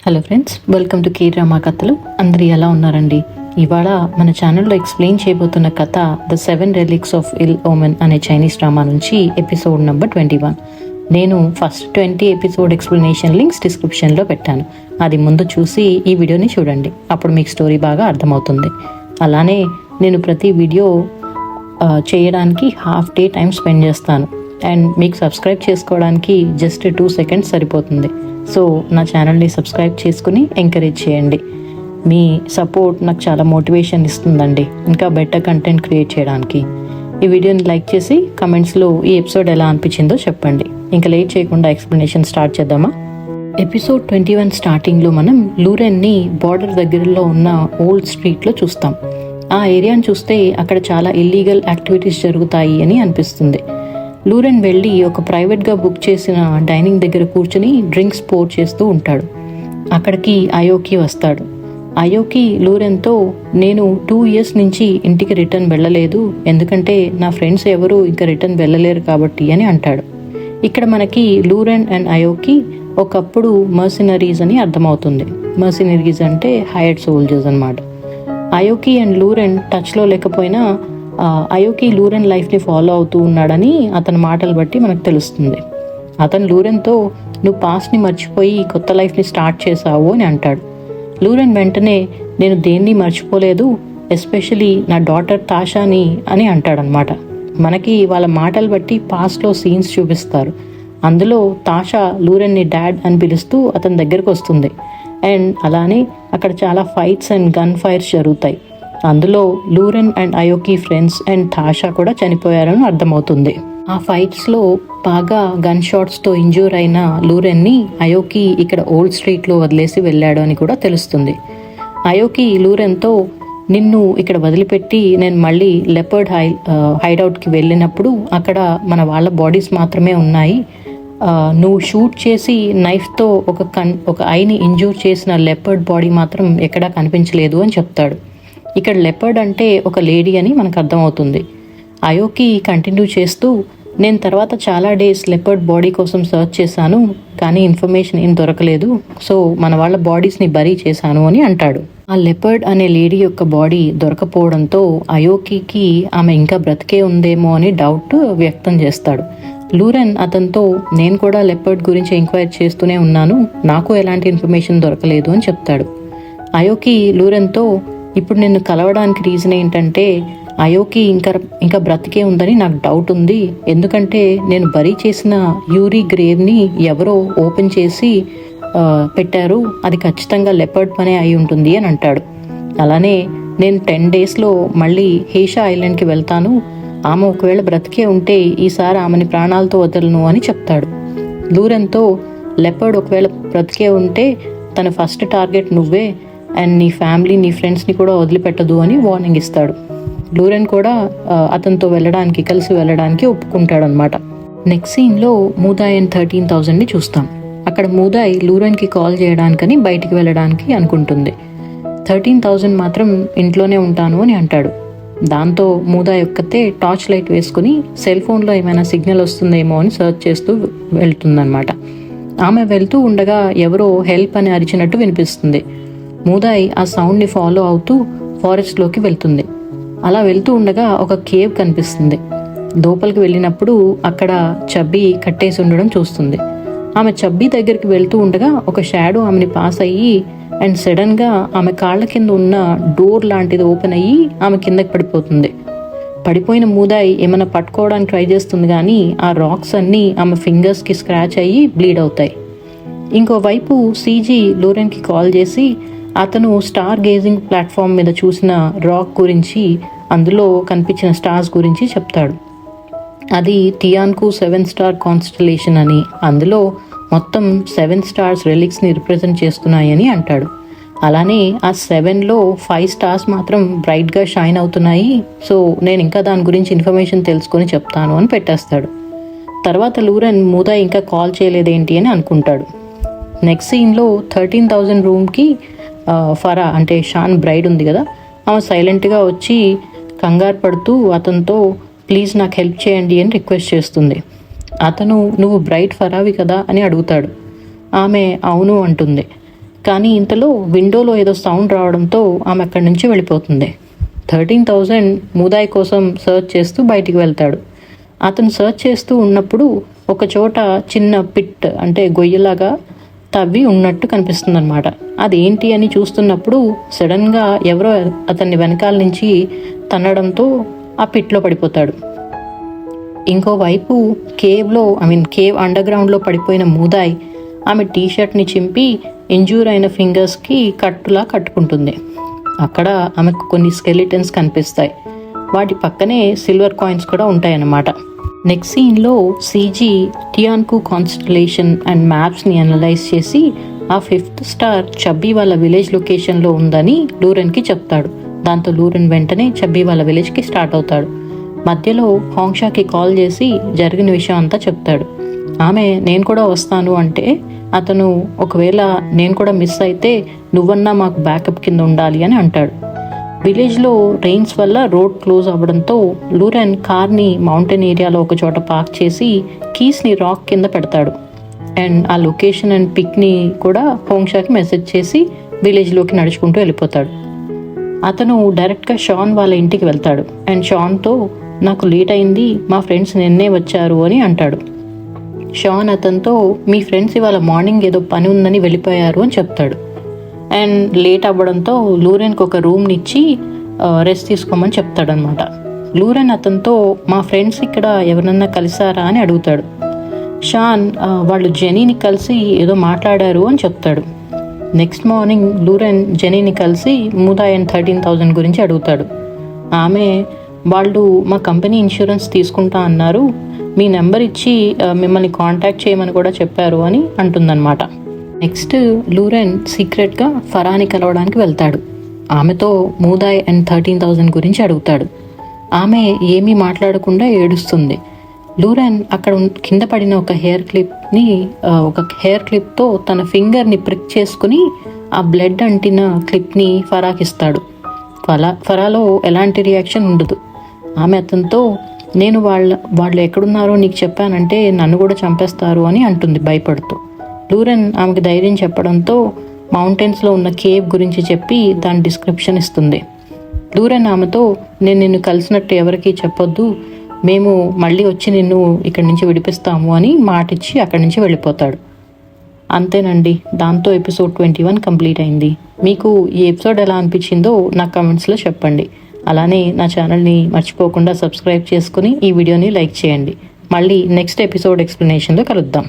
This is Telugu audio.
Hello friends, welcome to K drama కథలు. అందరూ ఎలా ఉన్నారండి? ఇవాళ మన ఛానల్లో ఎక్స్ప్లెయిన్ చేయబోతున్న కథ ద 7 రెలిక్స్ ఆఫ్ ఇల్ ఓమెన్ అనే చైనీస్ డ్రామా నుంచి ఎపిసోడ్ నెంబర్ 21. నేను ఫస్ట్ 20 ఎపిసోడ్ ఎక్స్ప్లెనేషన్ లింక్స్ డిస్క్రిప్షన్లో పెట్టాను. అది ముందు చూసి ఈ వీడియోని చూడండి, అప్పుడు మీకు స్టోరీ బాగా అర్థమవుతుంది. అలానే నేను ప్రతి వీడియో చేయడానికి హాఫ్ డే టైం స్పెండ్ చేస్తాను అండ్ మీకు సబ్స్క్రైబ్ చేసుకోవడానికి జస్ట్ 2 seconds సరిపోతుంది. సో నా ఛానల్ని సబ్స్క్రైబ్ చేసుకుని ఎంకరేజ్ చేయండి. మీ సపోర్ట్ నాకు చాలా మోటివేషన్ ఇస్తుందండి ఇంకా బెటర్ కంటెంట్ క్రియేట్ చేయడానికి. ఈ వీడియోని లైక్ చేసి కమెంట్స్లో ఈ ఎపిసోడ్ ఎలా అనిపించిందో చెప్పండి. ఇంకా లేట్ చేయకుండా ఎక్స్ప్లెనేషన్ స్టార్ట్ చేద్దామా? ఎపిసోడ్ 21 స్టార్టింగ్లో మనం లూరెన్ని బార్డర్ దగ్గరలో ఉన్న ఓల్డ్ స్ట్రీట్లో చూస్తాం. ఆ ఏరియాని చూస్తే అక్కడ చాలా ఇల్లీగల్ యాక్టివిటీస్ జరుగుతాయి అని అనిపిస్తుంది. లూరెన్ వెళ్ళి ఒక ప్రైవేట్గా బుక్ చేసిన డైనింగ్ దగ్గర కూర్చుని డ్రింక్స్ పోర్ చేస్తూ ఉంటాడు. అక్కడికి అయోకి వస్తాడు. అయోకి లూరెన్తో, నేను 2 years నుంచి ఇంటికి రిటర్న్ వెళ్ళలేదు, ఎందుకంటే నా ఫ్రెండ్స్ ఎవరు ఇంకా రిటర్న్ వెళ్ళలేరు కాబట్టి అని అంటాడు. ఇక్కడ మనకి లూరెన్ అండ్ అయోకి ఒకప్పుడు మర్సినరీస్ అని అర్థమవుతుంది. మర్సినరీస్ అంటే హైర్డ్ సోల్జర్స్ అన్నమాట. అయోకి అండ్ లూరెన్ టచ్లో లేకపోయినా అయోకి లూరెన్ లైఫ్ని ఫాలో అవుతూ ఉన్నాడని అతని మాటలు బట్టి మనకు తెలుస్తుంది. అతను లూరెన్తో, నువ్వు పాస్ట్ని మర్చిపోయి కొత్త లైఫ్ని స్టార్ట్ చేసావు అని అంటాడు. లూరెన్ వెంటనే, నేను దేన్ని మర్చిపోలేదు, ఎస్పెషలీ నా డాటర్ తాషాని అని అంటాడనమాట. మనకి వాళ్ళ మాటలు బట్టి పాస్ట్లో సీన్స్ చూపిస్తారు. అందులో తాషా లూరెన్ని డాడ్ అని పిలుస్తూ అతని దగ్గరకు వస్తుంది. అండ్ అలానే అక్కడ చాలా ఫైట్స్ అండ్ గన్ ఫైర్స్ జరుగుతాయి. అందులో లూరెన్ అండ్ అయోకి ఫ్రెండ్స్ అండ్ తాషా కూడా చనిపోయారని అర్థమవుతుంది. ఆ ఫైట్స్లో బాగా గన్ షాట్స్తో ఇంజ్యూర్ అయిన లూరెన్ని అయోకి ఇక్కడ ఓల్డ్ స్ట్రీట్లో వదిలేసి వెళ్ళాడు అని కూడా తెలుస్తుంది. అయోకి లూరెన్తో, నిన్ను ఇక్కడ వదిలిపెట్టి నేను మళ్ళీ లెపర్డ్ హైడౌట్కి వెళ్ళినప్పుడు అక్కడ మన వాళ్ళ బాడీస్ మాత్రమే ఉన్నాయి, నువ్వు షూట్ చేసి నైఫ్తో ఒక ఐని ఇంజ్యూర్ చేసిన లెపర్డ్ బాడీ మాత్రం ఎక్కడా కనిపించలేదు అని చెప్తాడు. ఇక్కడ లెపర్డ్ అంటే ఒక లేడీ అని మనకు అర్థమవుతుంది. అయోకి కంటిన్యూ చేస్తూ, నేను తర్వాత చాలా డేస్ లెపర్డ్ బాడీ కోసం సర్చ్ చేశాను, కానీ ఇన్ఫర్మేషన్ ఏం దొరకలేదు, సో మన వాళ్ళ బాడీస్ని బరీ చేశాను అని అంటాడు. ఆ లెపర్డ్ అనే లేడీ యొక్క బాడీ దొరకపోవడంతో అయోకికి ఆమె ఇంకా బ్రతికే ఉందేమో అని డౌట్ వ్యక్తం చేస్తాడు. లూరెన్ అతనితో, నేను కూడా లెపర్డ్ గురించి ఎంక్వైరీ చేస్తూనే ఉన్నాను, నాకు ఎలాంటి ఇన్ఫర్మేషన్ దొరకలేదు అని చెప్తాడు. అయోకి లూరెన్తో, ఇప్పుడు నిన్ను కలవడానికి రీజన్ ఏంటంటే అయోకి ఇంకా బ్రతికే ఉందని నాకు డౌట్ ఉంది, ఎందుకంటే నేను బరీ చేసిన యూరీ గ్రేవ్ని ఎవరో ఓపెన్ చేసి పెట్టారు, అది ఖచ్చితంగా లెపర్డ్ పనే అయి ఉంటుంది అని అంటాడు. అలానే నేను 10 daysలో మళ్ళీ హేషా ఐలాండ్కి వెళ్తాను, ఆమె ఒకవేళ బ్రతికే ఉంటే ఈసారి ఆమెని ప్రాణాలతో వదలను అని చెప్తాడు. లూరెన్తో, లెపర్డ్ ఒకవేళ బ్రతికే ఉంటే తన ఫస్ట్ టార్గెట్ నువ్వే అండ్ నీ ఫ్యామిలీ నీ ఫ్రెండ్స్ని కూడా వదిలిపెట్టదు అని వార్నింగ్ ఇస్తాడు. లూరెన్ కూడా అతనితో కలిసి వెళ్ళడానికి ఒప్పుకుంటాడు అనమాట. నెక్స్ట్ సీన్లో మూదాయ్ అండ్ 13,000ని చూస్తాం. అక్కడ మూదాయ్ లూరెన్కి కాల్ చేయడానికని బయటికి వెళ్ళడానికి అనుకుంటుంది. 13,000 మాత్రం ఇంట్లోనే ఉంటాను అని అంటాడు. దాంతో మూదాయ్ ఒక్కతే టార్చ్ లైట్ వేసుకుని సెల్ ఫోన్లో ఏమైనా సిగ్నల్ వస్తుందేమో అని సర్చ్ చేస్తూ వెళ్తుందన్నమాట. ఆమె వెళ్తూ ఉండగా ఎవరో హెల్ప్ అని అరిచినట్టు వినిపిస్తుంది. మూదాయ్ ఆ సౌండ్ని ఫాలో అవుతూ ఫారెస్ట్లోకి వెళ్తుంది. అలా వెళ్తూ ఉండగా ఒక కేవ్ కనిపిస్తుంది. లోపలికి వెళ్ళినప్పుడు అక్కడ చబ్బీ కట్టేసి ఉండడం చూస్తుంది. ఆమె చబ్బీ దగ్గరికి వెళ్తూ ఉండగా ఒక షాడో ఆమెని పాస్ అయ్యి అండ్ సడన్గా ఆమె కాళ్ళ కింద ఉన్న డోర్ లాంటిది ఓపెన్ అయ్యి ఆమె కిందకి పడిపోతుంది. పడిపోయిన మూదాయ్ ఏమైనా పట్టుకోవడానికి ట్రై చేస్తుంది, కానీ ఆ రాక్స్ అన్నీ ఆమె ఫింగర్స్కి స్క్రాచ్ అయ్యి బ్లీడ్ అవుతాయి. ఇంకోవైపు సీజీ లూరెన్కి కాల్ చేసి అతను స్టార్ గేజింగ్ ప్లాట్ఫామ్ మీద చూసిన రాక్ గురించి, అందులో కనిపించిన స్టార్స్ గురించి చెప్తాడు. అది టియాన్కు 7 star కాన్స్టలేషన్ అని, అందులో మొత్తం 7 stars రెలిక్స్ని రిప్రజెంట్ చేస్తున్నాయని అంటాడు. అలానే ఆ 7లో 5 stars మాత్రం బ్రైట్గా షైన్ అవుతున్నాయి, సో నేను ఇంకా దాని గురించి ఇన్ఫర్మేషన్ తెలుసుకొని చెప్తాను అని పెట్టేస్తాడు. తర్వాత లూరెన్ మూదాయ్ ఇంకా కాల్ చేయలేదేంటి అని అనుకుంటాడు. నెక్స్ట్ సీన్లో 13,000 రూమ్కి ఫరా అంటే షాన్ బ్రైడ్ ఉంది కదా, ఆమె సైలెంట్గా వచ్చి కంగారు పడుతూ అతనితో, ప్లీజ్ నాకు హెల్ప్ చేయండి అని రిక్వెస్ట్ చేస్తుంది. అతను, నువ్వు బ్రైడ్ ఫరావి కదా అని అడుగుతాడు. ఆమె అవును అంటుంది. కానీ ఇంతలో విండోలో ఏదో సౌండ్ రావడంతో ఆమె అక్కడి నుంచి వెళ్ళిపోతుంది. 13,000 మూదాయ్ కోసం సర్చ్ చేస్తూ బయటికి వెళ్తాడు. అతను సర్చ్ చేస్తూ ఉన్నప్పుడు ఒక చోట చిన్న పిట్ అంటే గొయ్యలాగా తవ్వి ఉన్నట్టు కనిపిస్తుంది అనమాట. అదేంటి అని చూస్తున్నప్పుడు సడన్గా ఎవరో అతన్ని వెనకాల నుంచి తన్నడంతో ఆ పిట్లో పడిపోతాడు. ఇంకోవైపు కేవ్ అండర్ గ్రౌండ్లో పడిపోయిన మూదాయ్ ఆమె టీషర్ట్ని చింపి ఇంజూర్ అయిన ఫింగర్స్కి కట్టులా కట్టుకుంటుంది. అక్కడ ఆమెకు కొన్ని స్కెలిటన్స్ కనిపిస్తాయి. వాటి పక్కనే సిల్వర్ కాయిన్స్ కూడా ఉంటాయన్నమాట. నెక్స్ట్ సీన్లో సీజీ టియాన్కు కాన్స్టలేషన్ అండ్ మ్యాప్స్ని అనలైజ్ చేసి ఆ 5th స్టార్ చబ్బీ వాళ్ళ విలేజ్ లొకేషన్లో ఉందని లూరెన్కి చెప్తాడు. దాంతో లూరెన్ వెంటనే చబ్బీ వాళ్ళ విలేజ్కి స్టార్ట్ అవుతాడు. మధ్యలో హాంగ్షాకి కాల్ చేసి జరిగిన విషయం అంతా చెప్తాడు. ఆమె నేను కూడా వస్తాను అంటే అతను ఒకవేళ నేను కూడా మిస్ అయితే నువ్వన్నా మాకు బ్యాకప్ కింద ఉండాలి అని అంటాడు. విలేజ్లో రెయిన్స్ వల్ల రోడ్ క్లోజ్ అవ్వడంతో లూరెన్ కార్ని మౌంటైన్ ఏరియాలో ఒక చోట పార్క్ చేసి కీస్ని రాక్ కింద పెడతాడు. అండ్ ఆ లొకేషన్ అండ్ పిక్ని కూడా హోంగ్షాకి మెసేజ్ చేసి విలేజ్లోకి నడుచుకుంటూ వెళ్ళిపోతాడు. అతను డైరెక్ట్గా షాన్ వాళ్ళ ఇంటికి వెళ్తాడు. అండ్ షాన్తో నాకు లేట్ అయింది, మా ఫ్రెండ్స్ నిన్నే వచ్చారు అని అంటాడు. షాన్ అతనితో మీ ఫ్రెండ్స్ ఇవాళ మార్నింగ్ ఏదో పని ఉందని వెళ్ళిపోయారు అని చెప్తాడు. అండ్ లేట్ అవ్వడంతో లూరెన్కి ఒక రూమ్ని ఇచ్చి రెస్ట్ తీసుకోమని చెప్తాడనమాట. లూరెన్ అతనితో మా ఫ్రెండ్స్ ఇక్కడ ఎవరన్నా కలిసారా అని అడుగుతాడు. షాన్ వాళ్ళు జెనీని కలిసి ఏదో మాట్లాడారు అని చెప్తాడు. నెక్స్ట్ మార్నింగ్ లూరెన్ జెనీని కలిసి మూదాయ్ అండ్ 13,000 గురించి అడుగుతాడు. ఆమె వాళ్ళు మా కంపెనీ ఇన్సూరెన్స్ తీసుకుంటా అన్నారు, మీ నెంబర్ ఇచ్చి మిమ్మల్ని కాంటాక్ట్ చేయమని కూడా చెప్పారు అని అంటుందన్నమాట. నెక్స్ట్ లూరెన్ సీక్రెట్గా ఫరాని కలవడానికి వెళ్తాడు. ఆమెతో మూదాయ్ అండ్ 13,000 గురించి అడుగుతాడు. ఆమె ఏమీ మాట్లాడకుండా ఏడుస్తుంది. లూరెన్ అక్కడ కింద పడిన ఒక హెయిర్ క్లిప్తో తన ఫింగర్ని ప్రిక్ చేసుకుని ఆ బ్లడ్ అంటిన క్లిప్ని ఫరాకిస్తాడు. ఫరాలో ఎలాంటి రియాక్షన్ ఉండదు. ఆమె అతనితో నేను వాళ్ళు ఎక్కడున్నారో నీకు చెప్పానంటే నన్ను కూడా చంపేస్తారు అని అంటుంది భయపడుతూ. లూరెన్ ఆమెకు ధైర్యం చెప్పడంతో మౌంటైన్స్లో ఉన్న కేవ్ గురించి చెప్పి దాని డిస్క్రిప్షన్ ఇస్తుంది. లూరెన్ ఆమెతో నేను నిన్ను కలిసినట్టు ఎవరికీ చెప్పొద్దు, మేము మళ్ళీ వచ్చి నిన్ను ఇక్కడి నుంచి విడిపిస్తాము అని మాటిచ్చి అక్కడి నుంచి వెళ్ళిపోతాడు. అంతేనండి, దాంతో ఎపిసోడ్ 21 కంప్లీట్ అయింది. మీకు ఈ ఎపిసోడ్ ఎలా అనిపించిందో నాకు కమెంట్స్లో చెప్పండి. అలానే నా ఛానల్ని మర్చిపోకుండా సబ్స్క్రైబ్ చేసుకుని ఈ వీడియోని లైక్ చేయండి. మళ్ళీ నెక్స్ట్ ఎపిసోడ్ ఎక్స్ప్లెనేషన్లో కలుద్దాం.